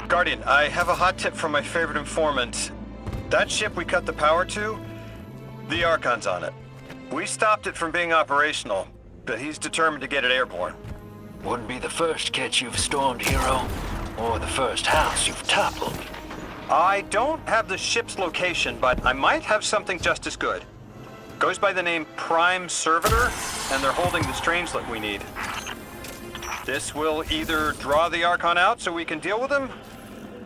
Guardian, I have a hot tip from my favorite informant. That ship we cut the power to, the Archon's on it. We stopped it from being operational, but he's determined to get it airborne. Wouldn't be the first catch you've stormed, Hero, or the first house you've toppled. I don't have the ship's location, but I might have something just as good. Goes by the name Prime Servitor, and they're holding the Strangelet we need. This will either draw the Archon out so we can deal with him,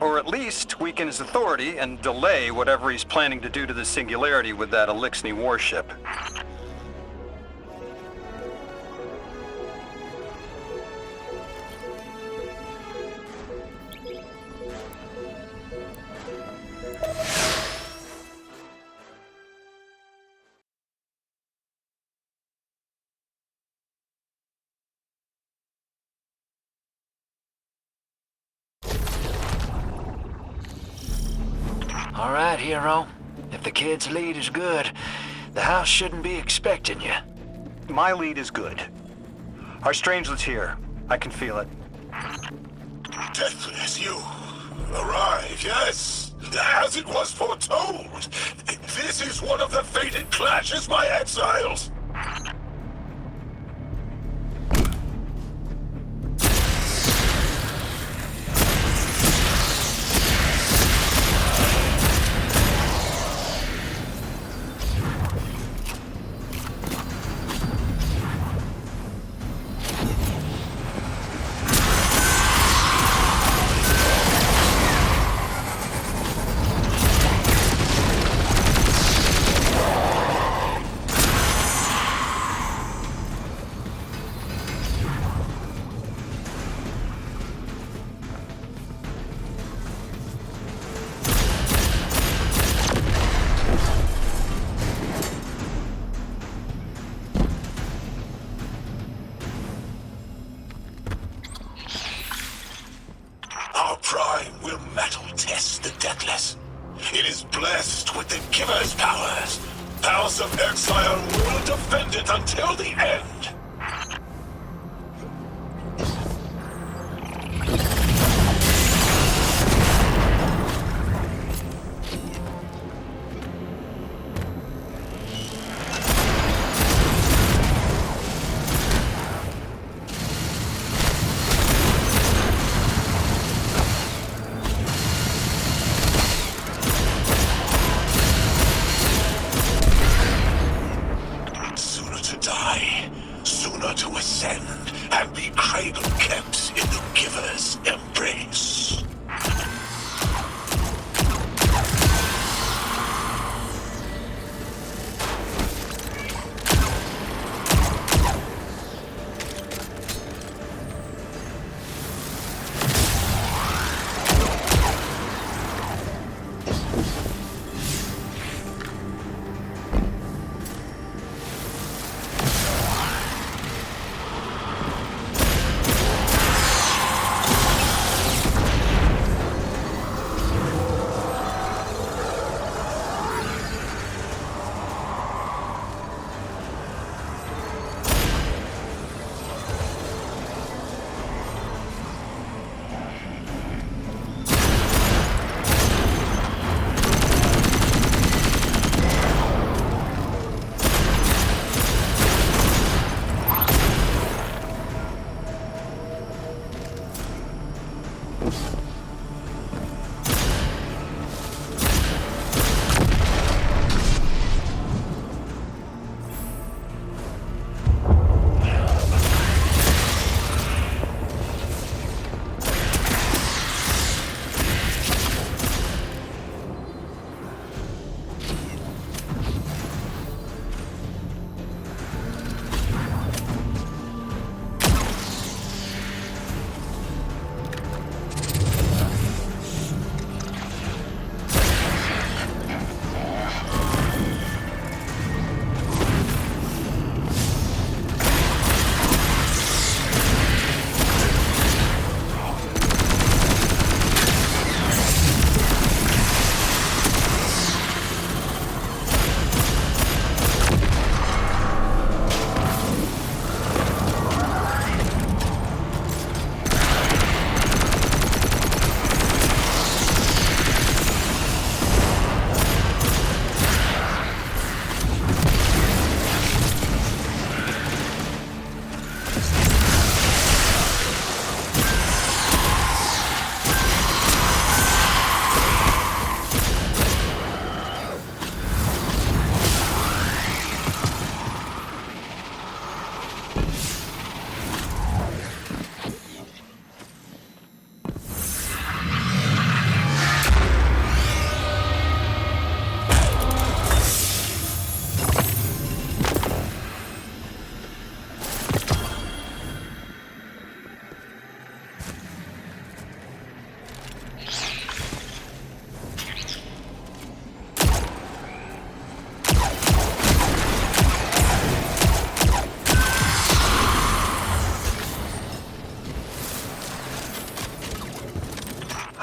or at least weaken his authority and delay whatever he's planning to do to the Singularity with that Elixni warship. All right, Hero. If the kid's lead is good, the house shouldn't be expecting you. My lead is good. Our Strangelet's here. I can feel it. Deathless, you arrived, yes. As it was foretold. This is one of the fated clashes, my exiles. Our Prime will metal test the Deathless. It is blessed with the Giver's powers. House of Exile will defend it until the end.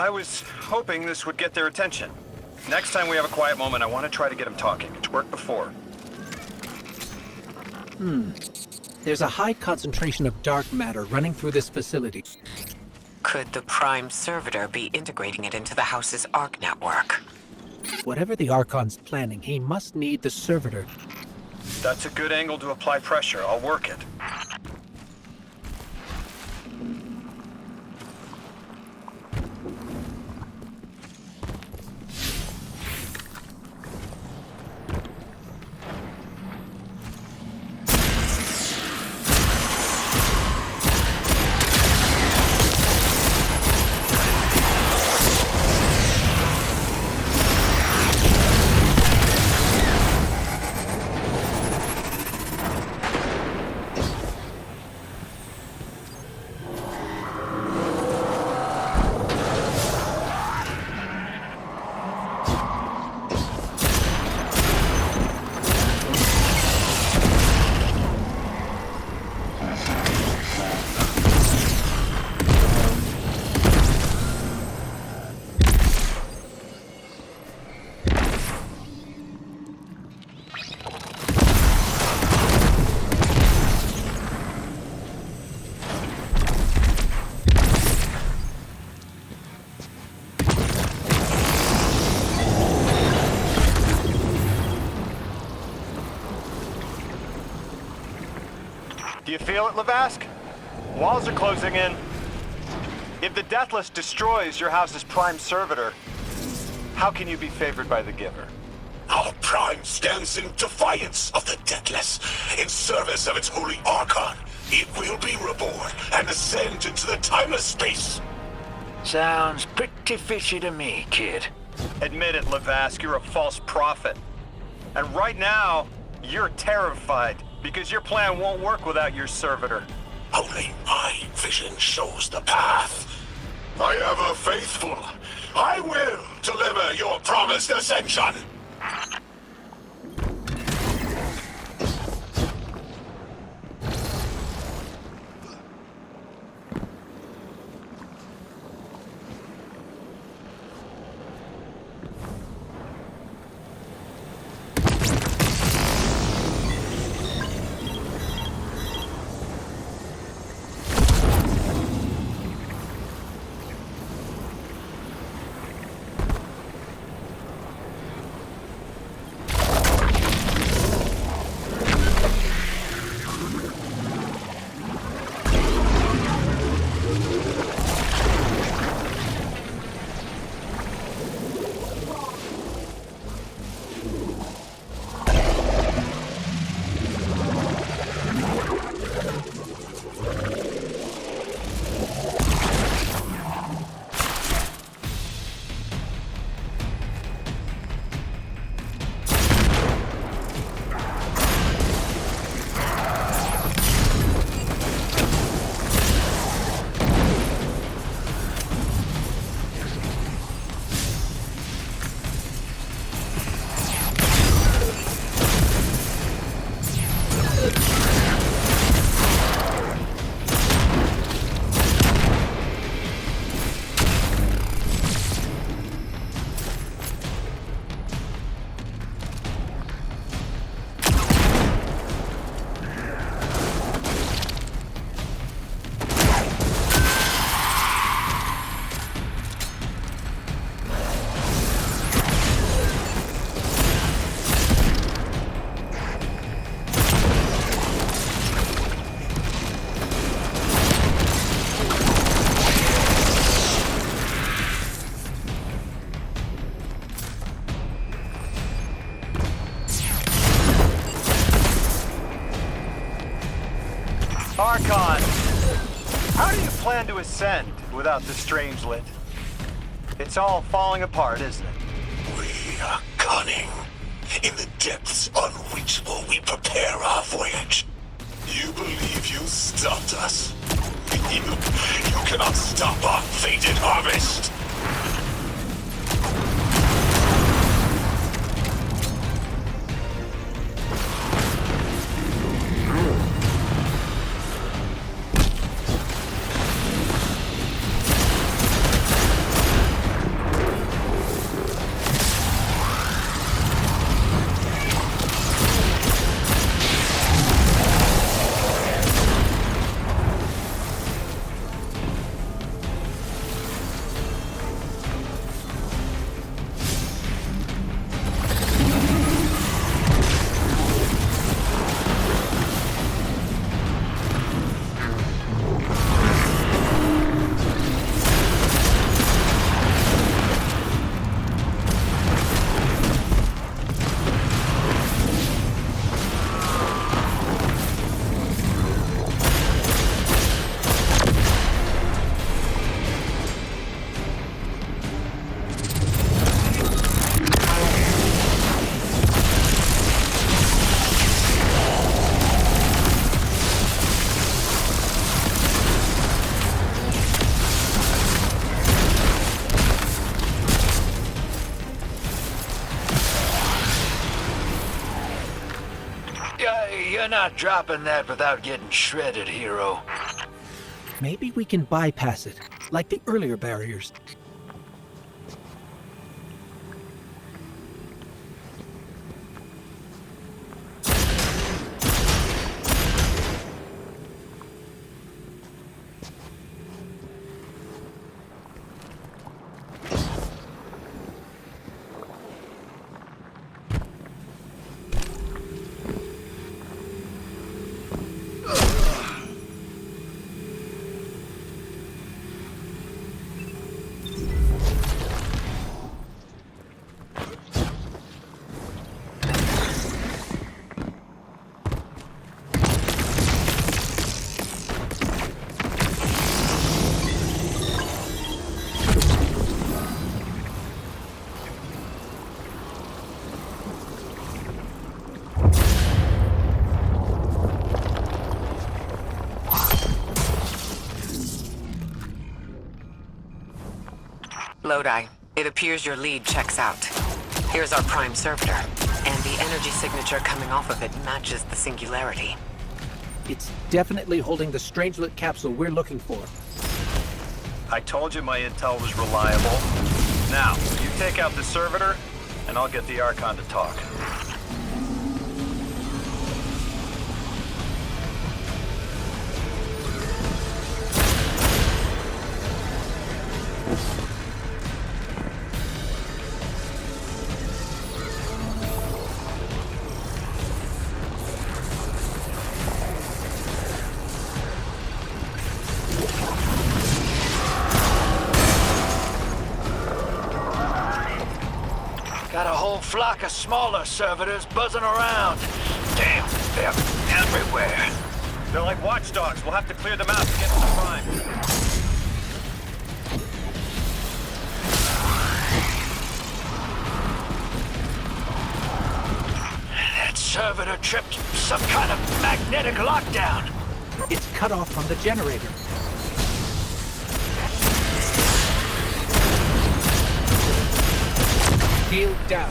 I was hoping this would get their attention. Next time we have a quiet moment, I want to try to get them talking. It's worked before. There's a high concentration of dark matter running through this facility. Could the Prime Servitor be integrating it into the house's Arc network? Whatever the Archon's planning, he must need the Servitor. That's a good angle to apply pressure. I'll work it. Do you feel it, Lavask? Walls are closing in. If the Deathless destroys your house's Prime Servitor, how can you be favored by the Giver? Our Prime stands in defiance of the Deathless. In service of its holy Archon, it will be reborn and ascend into the timeless space. Sounds pretty fishy to me, kid. Admit it, Lavask, you're a false prophet. And right now, you're terrified because your plan won't work without your servitor. Only my vision shows the path. I ever faithful, I will deliver your promised ascension. Archon, how do you plan to ascend without the Strangelet? It's all falling apart, isn't it? We are cunning. In the depths unreachable, we prepare our voyage. You believe you stopped us? You cannot stop our fated harvest. You're not dropping that without getting shredded, hero. Maybe we can bypass it, like the earlier barriers. Lodi, it appears your lead checks out. Here's our prime servitor, and the energy signature coming off of it matches the singularity. It's definitely holding the Strangelet capsule we're looking for. I told you my intel was reliable. Now, you take out the servitor, and I'll get the Archon to talk. Got a whole flock of smaller servitors buzzing around. Damn, they're everywhere. They're like watchdogs. We'll have to clear them out to get to the Prime. That servitor tripped some kind of magnetic lockdown. It's cut off from the generator. Shield down.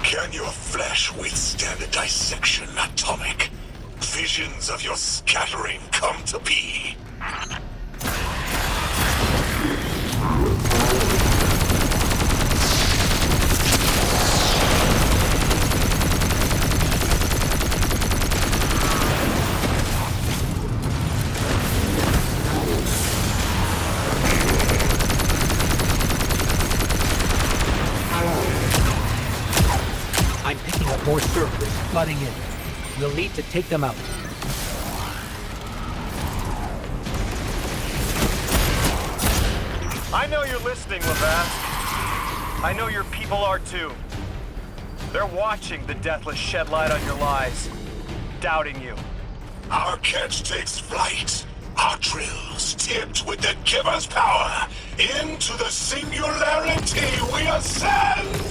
Can your flesh withstand a dissection, Atomic? Visions of your scattering come to be. I'm picking up more servitors flooding in. We'll need to take them out. I know you're listening, Levast. I know your people are too. They're watching the Deathless shed light on your lies, doubting you. Our catch takes flight. Our drills tipped with the Giver's power. Into the singularity we ascend!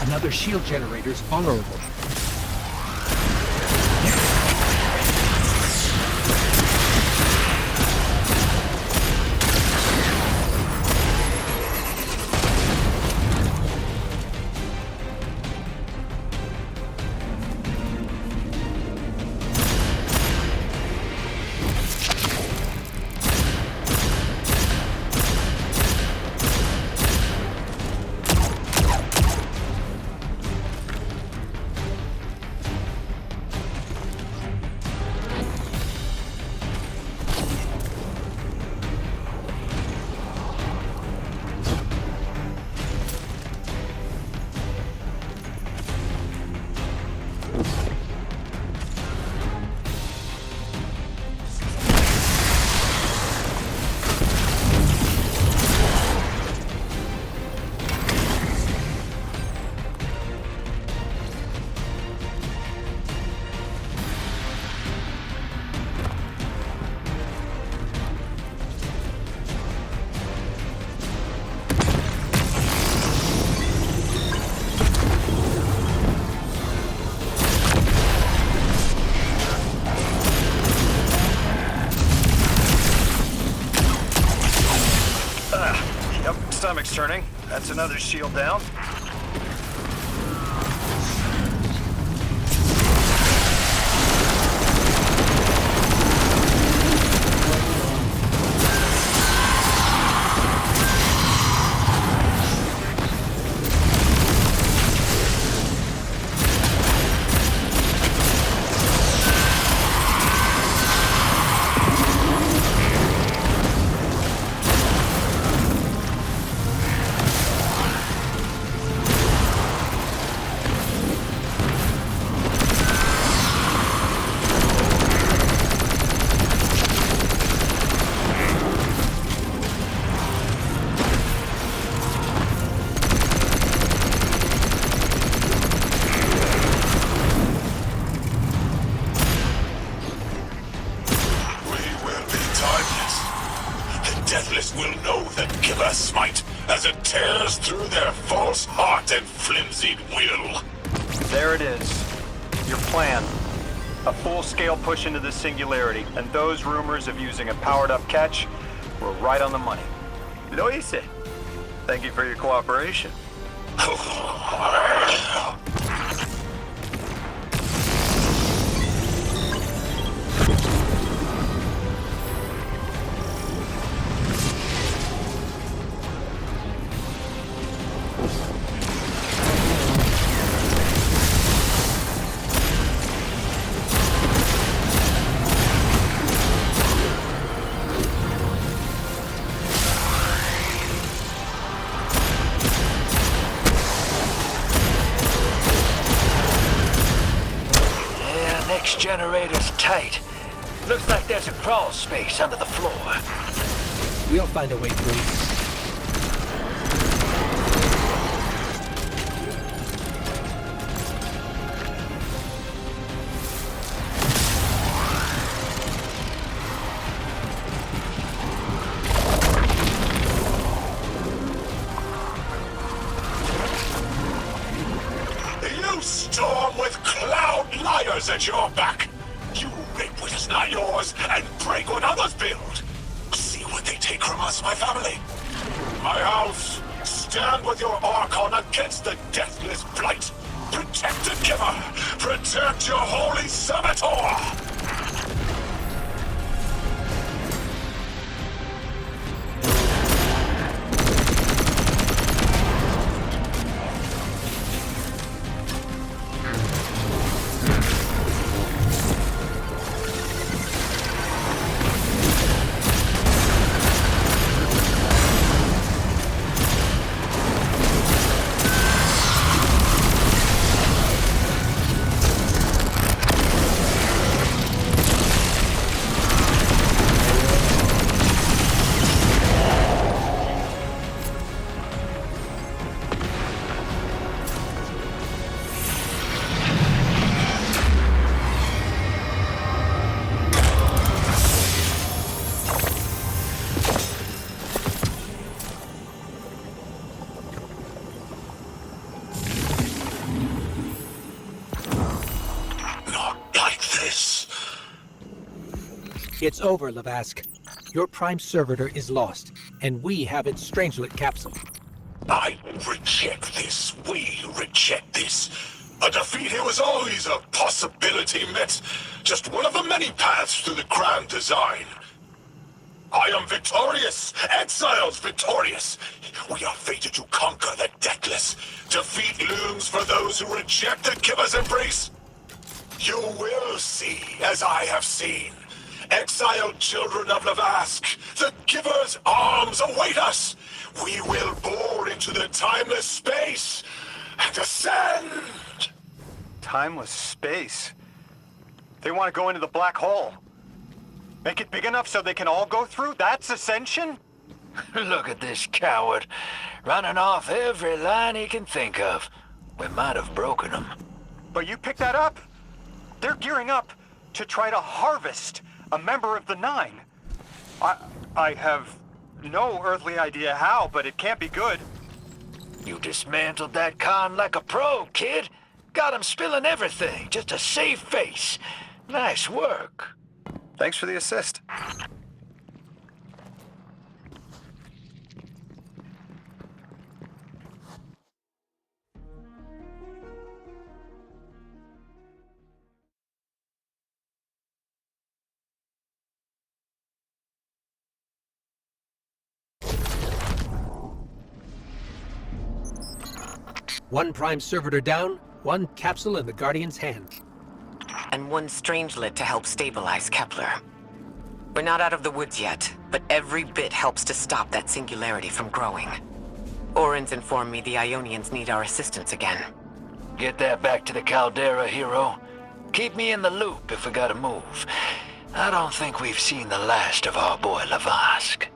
Another shield generator's vulnerable. concerning. That's another shield down. Deathless will know the Giver Smite as it tears through their false heart and flimsied will. There it is. Your plan. A full-scale push into the Singularity, and those rumors of using a powered-up catch were right on the money. Lo hice. Thank you for your cooperation. Next generator's tight. Looks like there's a crawl space under the floor. We'll find a way through. You storm with cloud liars at your back. You rape what is not yours and break what others build. See what they take from us, my family. My house, stand with your Archon against the deathless blight. Protect the Giver. Protect your holy servitor. It's over, Lavask. Your Prime Servitor is lost, and we have its Strangelet capsule. I reject this. We reject this. A defeat here was always a possibility, Met. Just one of the many paths to the grand design. I am victorious. Exiles victorious. We are fated to conquer the deathless. Defeat looms for those who reject the Giver's embrace. You will see, as I have seen. Exiled children of Lavask, the Giver's arms await us. We will bore into the timeless space and ascend. Timeless space? They want to go into the black hole. Make it big enough so they can all go through? That's ascension? Look at this coward, running off every line he can think of. We might have broken him. But you picked that up. They're gearing up to try to harvest a member of the Nine. I have no earthly idea how, but it can't be good. You dismantled that con like a pro, kid. Got him spilling everything, just to save face. Nice work. Thanks for the assist. One Prime Servitor down, one capsule in the Guardian's hand. And one Strangelet to help stabilize Kepler. We're not out of the woods yet, but every bit helps to stop that singularity from growing. Orin's informed me the Ionians need our assistance again. Get that back to the Caldera, hero. Keep me in the loop if we gotta move. I don't think we've seen the last of our boy Lavask.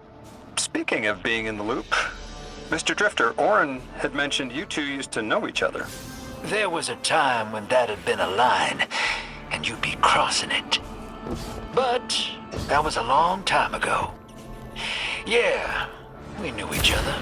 Speaking of being in the loop, Mr. Drifter, Orin had mentioned you two used to know each other. There was a time when that had been a line, and you'd be crossing it. But that was a long time ago. Yeah, we knew each other.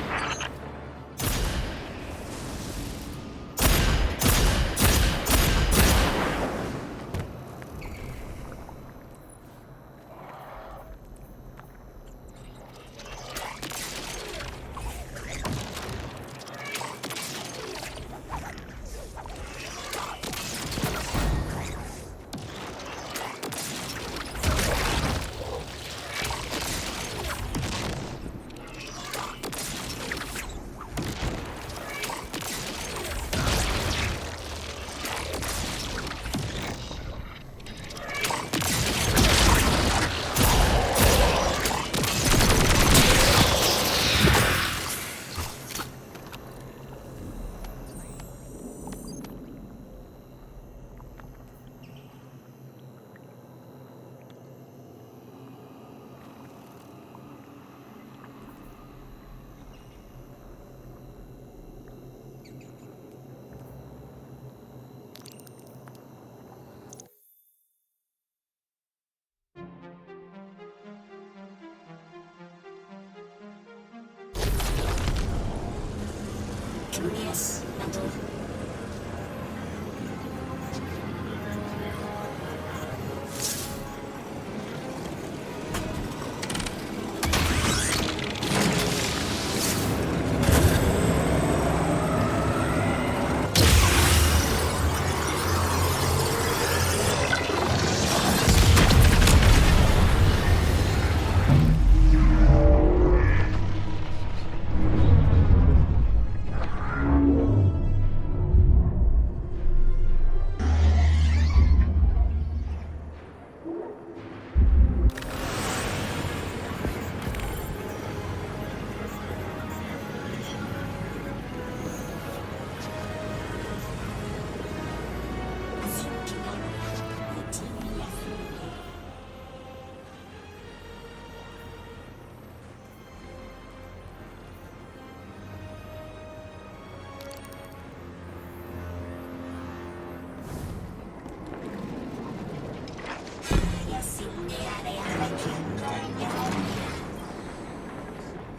Julius Metal.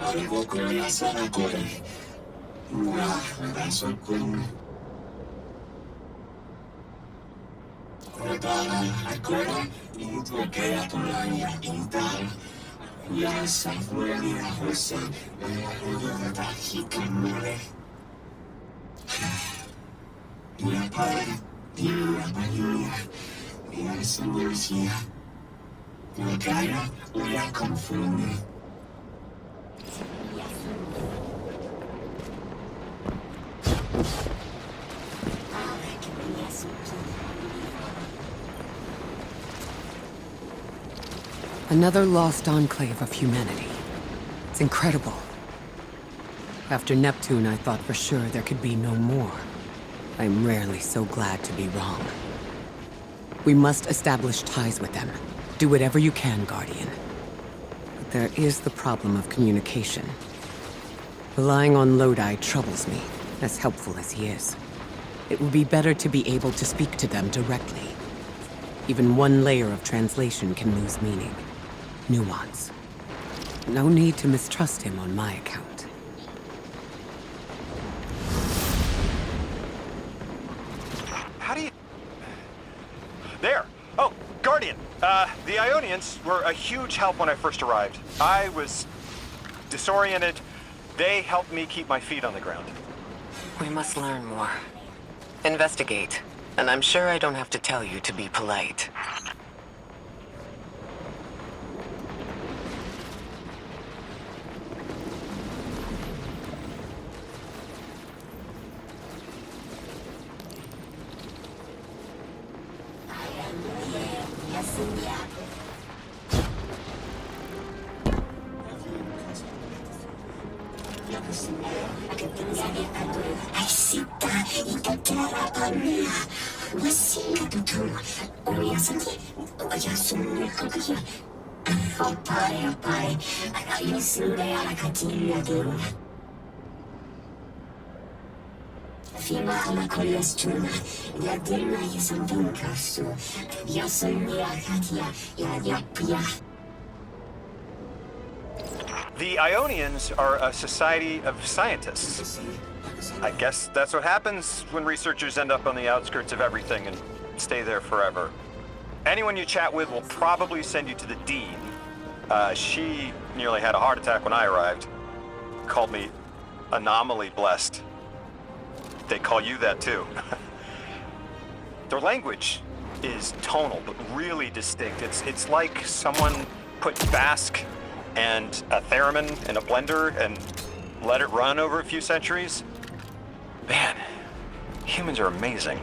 Arivokuria Sanakore. Ura, Rasokun. Rodana, Akora, Intokea Tolania, Intal. Yasa, Mulia, Jose, Uda, Hikamure. Ura Pai, Ura Mayuya, Ura Sumusia. Ura Ura Confume. Another lost enclave of humanity. It's incredible. After Neptune, I thought for sure there could be no more. I'm rarely so glad to be wrong. We must establish ties with them. Do whatever you can, Guardian. But there is the problem of communication. Relying on Lodi troubles me, as helpful as he is. It would be better to be able to speak to them directly. Even one layer of translation can lose meaning. Nuance. No need to mistrust him on my account. How do you... There! Oh, Guardian! The Ionians were a huge help when I first arrived. I was disoriented. They helped me keep my feet on the ground. We must learn more. Investigate. And I'm sure I don't have to tell you to be polite. Fima alla kolesterol, jag dyrnar ju som vindkast. Jag sörjer att jag jappar. The Ionians are a society of scientists. I guess that's what happens when researchers end up on the outskirts of everything and stay there forever. Anyone you chat with will probably send you to the Dean. She nearly had a heart attack when I arrived. Called me anomaly blessed. They call you that too. Their language is tonal, but really distinct. It's like someone put Basque and a theremin in a blender and let it run over a few centuries. Man, humans are amazing.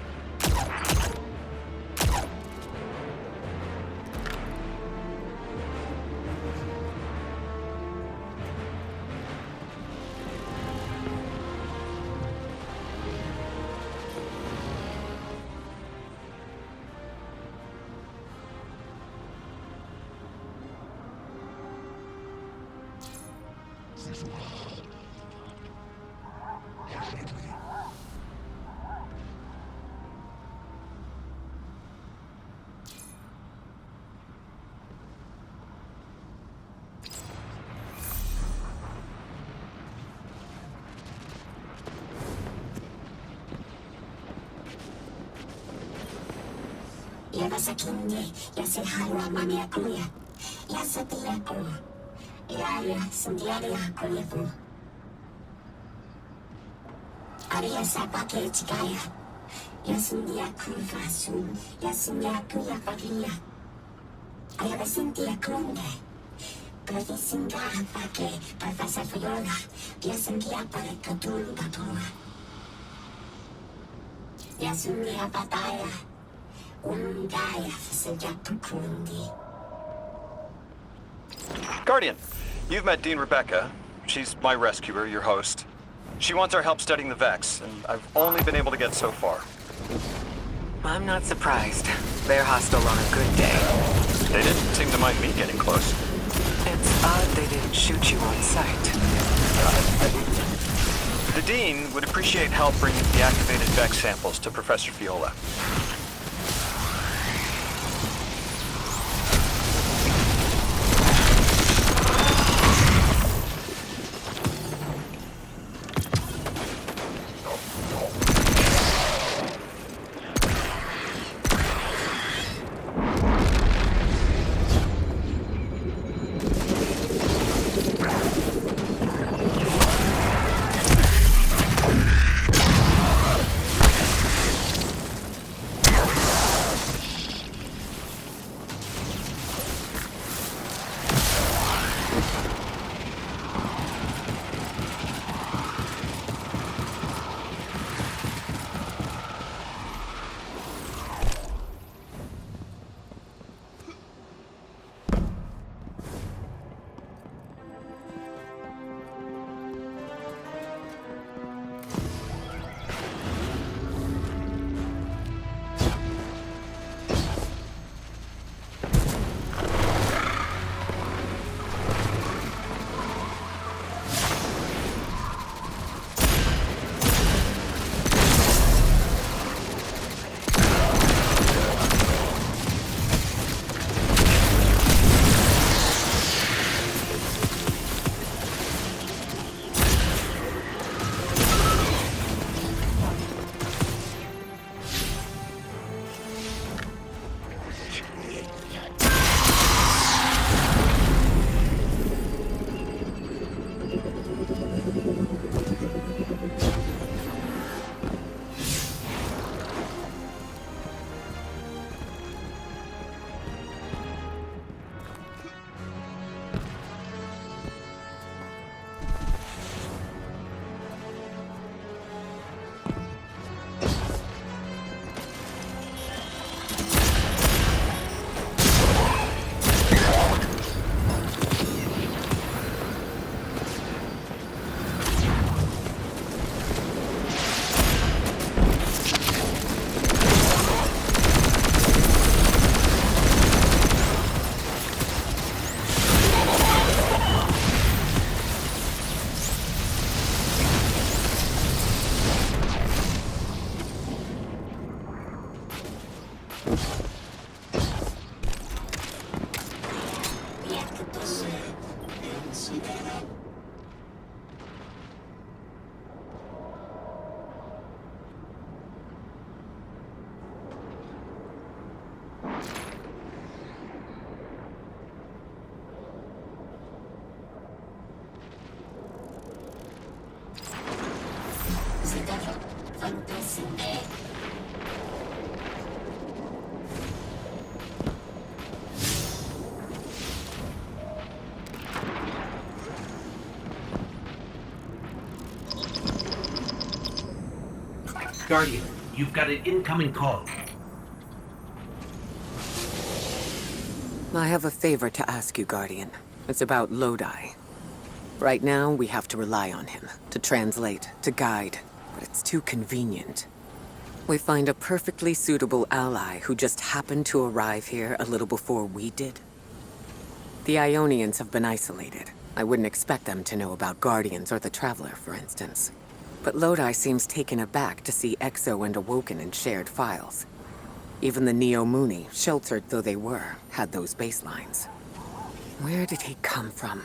Jag var sakindi, jag ser halva maniakuya. Jag sa diako. Jag som diaria kolefu. Aria sapake chikaya. Jag som diaku fasun. Jag som diakuya fakia. Jag var sin diakunde. Provisinga pake, parfasa fuyola. Jag som diapare katulu patua. Jag som diapataya. Guardian, you've met Dean Rebecca. She's my rescuer, your host. She wants our help studying the Vex, and I've only been able to get so far. I'm not surprised. They're hostile on a good day. They didn't seem to mind me getting close. It's odd they didn't shoot you on sight. The Dean would appreciate help bringing deactivated Vex samples to Professor Viola. Guardian, you've got an incoming call. I have a favor to ask you, Guardian. It's about Lodi. Right now, we have to rely on him to translate, to guide, but it's too convenient. We find a perfectly suitable ally who just happened to arrive here a little before we did. The Ionians have been isolated. I wouldn't expect them to know about Guardians or the Traveler, for instance. But Lodi seems taken aback to see Exo and Awoken in shared files. Even the Neo Mooney, sheltered though they were, had those baselines. Where did he come from?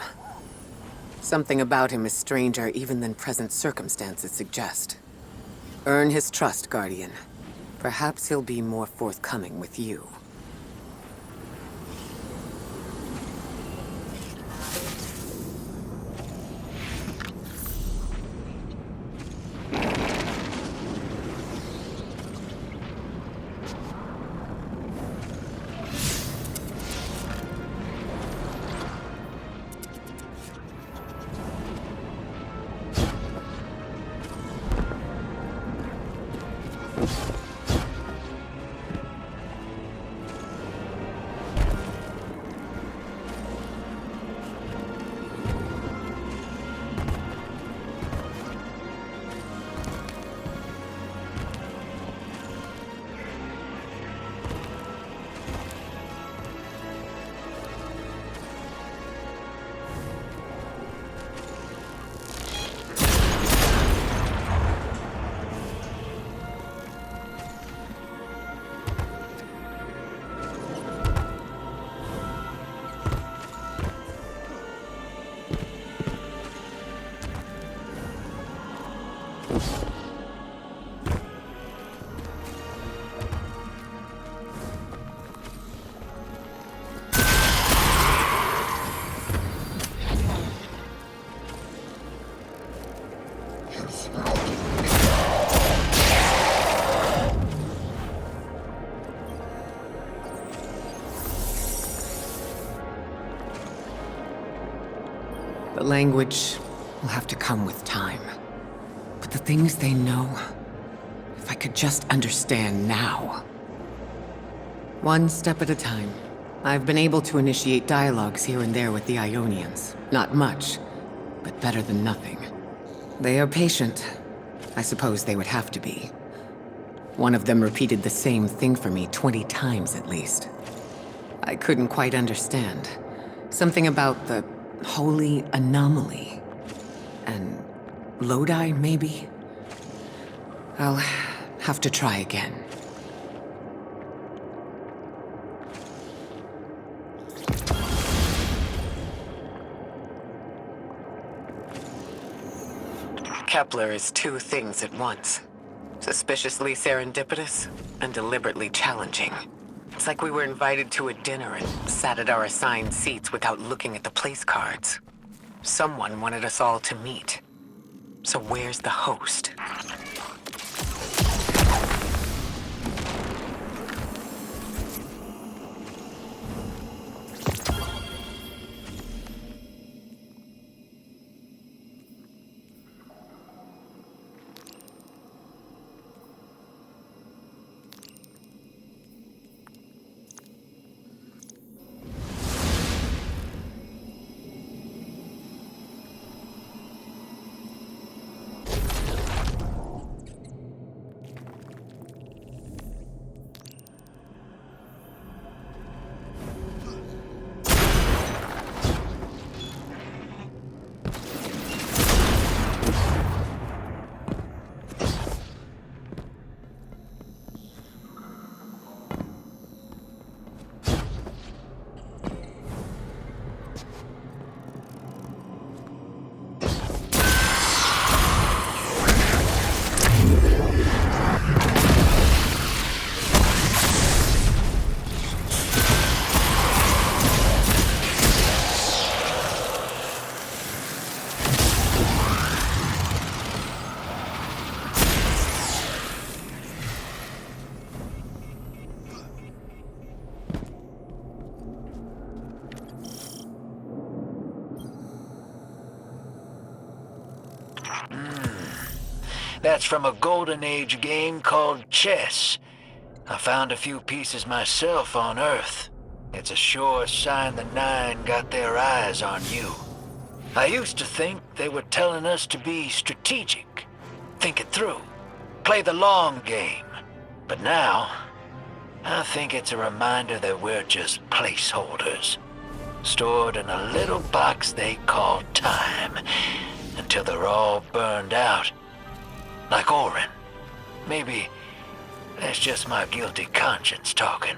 Something about him is stranger even than present circumstances suggest. Earn his trust, Guardian. Perhaps he'll be more forthcoming with you. The language will have to come with time. But the things they know, if I could just understand now. One step at a time. I've been able to initiate dialogues here and there with the Ionians. Not much, but better than nothing. They are patient. I suppose they would have to be. One of them repeated the same thing for me 20 times at least. I couldn't quite understand. Something about the holy anomaly. And Lodi, maybe? I'll have to try again. Kepler is two things at once. Suspiciously serendipitous and deliberately challenging. It's like we were invited to a dinner and sat at our assigned seats without looking at the place cards. Someone wanted us all to meet. So where's the host? That's from a Golden Age game called chess. I found a few pieces myself on Earth. It's a sure sign the Nine got their eyes on you. I used to think they were telling us to be strategic, think it through, play the long game. But now, I think it's a reminder that we're just placeholders, stored in a little box they call time, until they're all burned out. Like Orin. Maybe that's just my guilty conscience talking.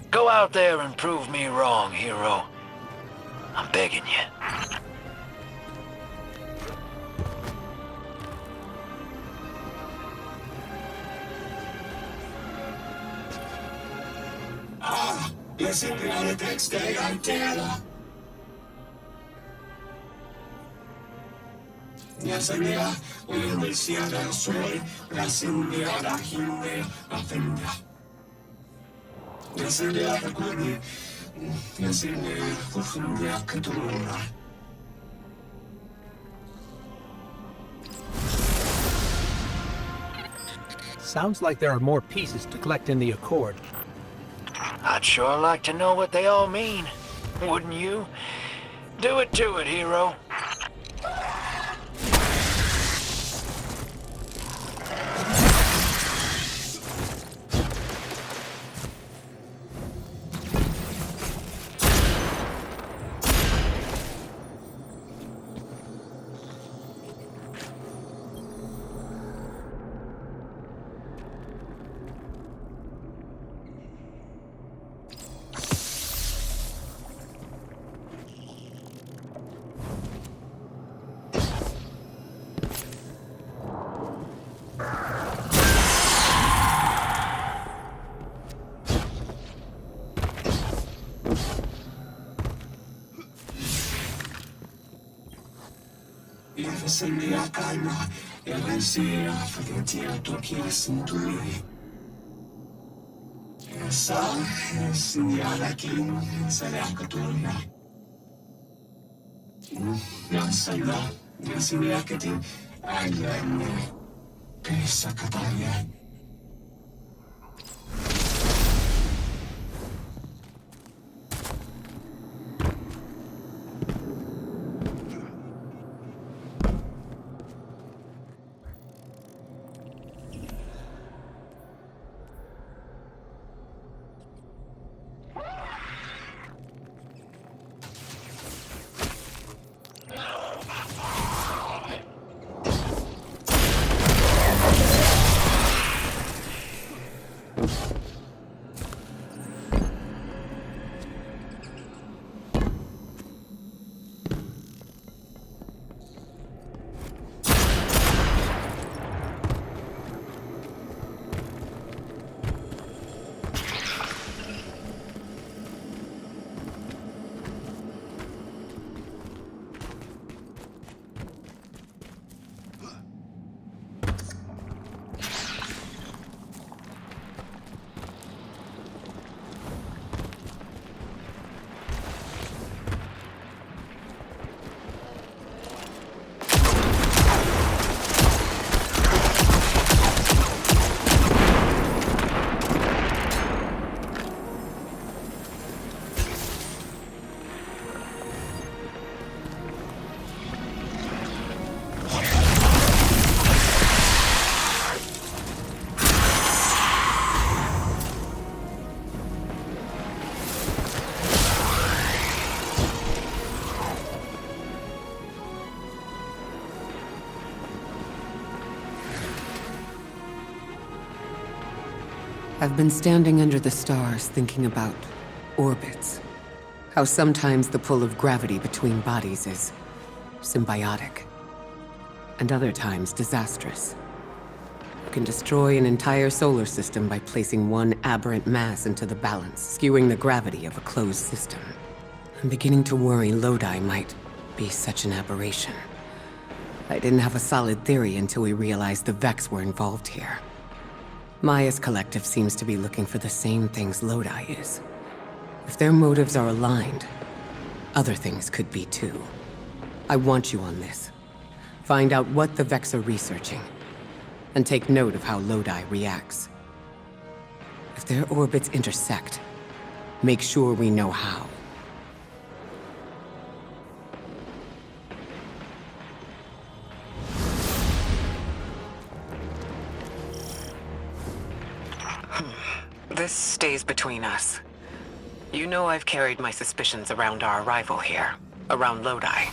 Go out there and prove me wrong, hero. I'm begging you. Yes, in the other next day, I dare. Yes, I dare. We will see that story. Yes, in the other human, nothing. Yes, in the other good. Yes, in the other Sounds like there are more pieces to collect in the Accord. I'd sure like to know what they all mean. Wouldn't you? Do it to it, hero. Senia calma, e pensiero che tocchi la cintura. E sa, e segnala che se la cattolica. Non sai là, non si vede che ti hai che sa cataglia. I've been standing under the stars thinking about orbits. How sometimes the pull of gravity between bodies is symbiotic, and other times disastrous. You can destroy an entire solar system by placing one aberrant mass into the balance, skewing the gravity of a closed system. I'm beginning to worry Lodi might be such an aberration. I didn't have a solid theory until we realized the Vex were involved here. Maya's collective seems to be looking for the same things Lodi is. If their motives are aligned, other things could be too. I want you on this. Find out what the Vex are researching. and take note of how Lodi reacts. If their orbits intersect, make sure we know how. This stays between us. You know I've carried my suspicions around our arrival here, around Lodi.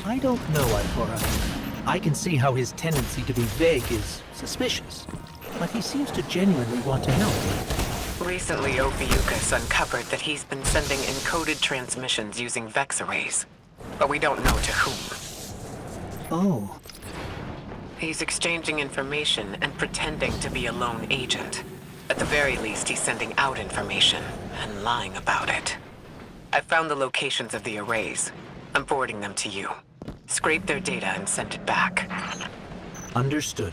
I don't know, Ikora. I can see how his tendency to be vague is suspicious, but he seems to genuinely want to help. Recently, Ophiuchus uncovered that he's been sending encoded transmissions using Vex arrays, but we don't know to whom. Oh, He's exchanging information and pretending to be a lone agent. At the very least, he's sending out information and lying about it. I found the locations of the arrays. I'm forwarding them to you. Scrape their data and send it back. understood.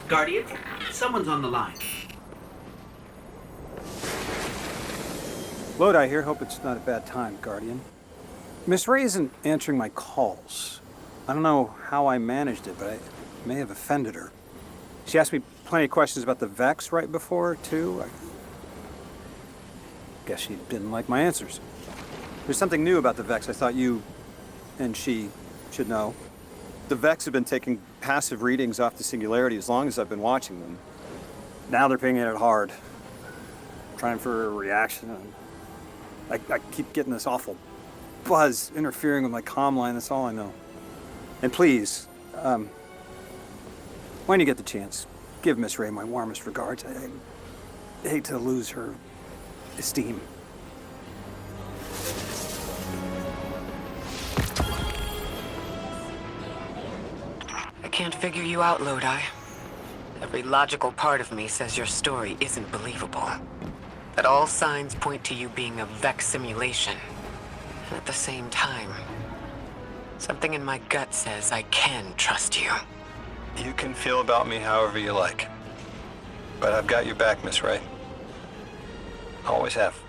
Guardian, someone's on the line. Lodi here. Hope it's not a bad time, Guardian. Miss Ray isn't answering my calls. I don't know how I managed it, but I may have offended her. She asked me plenty of questions about the Vex right before, too. I guess she didn't like my answers. There's something new about the Vex I thought you and she should know. The Vex have been taking passive readings off the Singularity as long as I've been watching them. Now they're pinging it hard. Trying for a reaction. I keep getting this awful buzz interfering with my comm line. That's all I know. And please, when you get the chance, give Miss Ray my warmest regards. I hate to lose her esteem. I can't figure you out, Lodi. Every logical part of me says your story isn't believable. That all signs point to you being a Vex simulation. And at the same time, something in my gut says I can trust you. You can feel about me however you like. But I've got your back, Miss Ray. Always have.